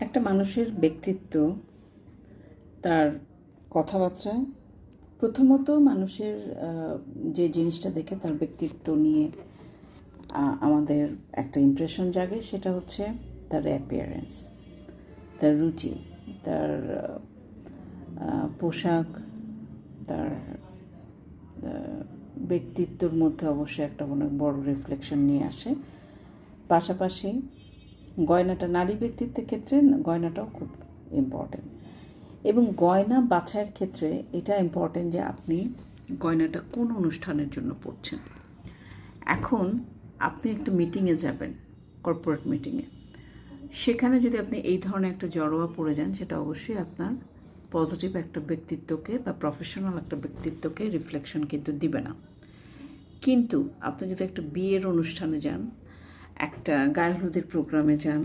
একটা মানুষের ব্যক্তিত্ব তার কথাবার্তায় প্রথমত মানুষের যে জিনিসটা দেখে তার ব্যক্তিত্ব নিয়ে আমাদের একটা ইমপ্রেশন জাগে, সেটা হচ্ছে তার অ্যাপিয়ারেন্স, তার রুচি, তার পোশাক, তার ব্যক্তিত্বর মধ্যে অবশ্যই একটা অনেক বড় রিফ্লেকশন নিয়ে আসে। পাশাপাশি গয়নাটা নারী ব্যক্তিত্বের ক্ষেত্রে গয়নাটাও খুব ইম্পর্টেন্ট, এবং গয়না বাছাইয়ের ক্ষেত্রে এটা ইম্পর্টেন্ট যে আপনি গয়নাটা কোন অনুষ্ঠানের জন্য পরছেন। এখন আপনি একটা মিটিংয়ে যাবেন, কর্পোরেট মিটিংয়ে, সেখানে যদি আপনি এই ধরনের একটা জড়োয়া পরে যান, সেটা অবশ্যই আপনার পজিটিভ একটা ব্যক্তিত্বকে বা প্রফেশনাল একটা ব্যক্তিত্বকে রিফ্লেকশন কিন্তু দিবে না। কিন্তু আপনি যদি একটা বিয়ের অনুষ্ঠানে যান, একটা গায়ে হলুদের প্রোগ্রামে যান,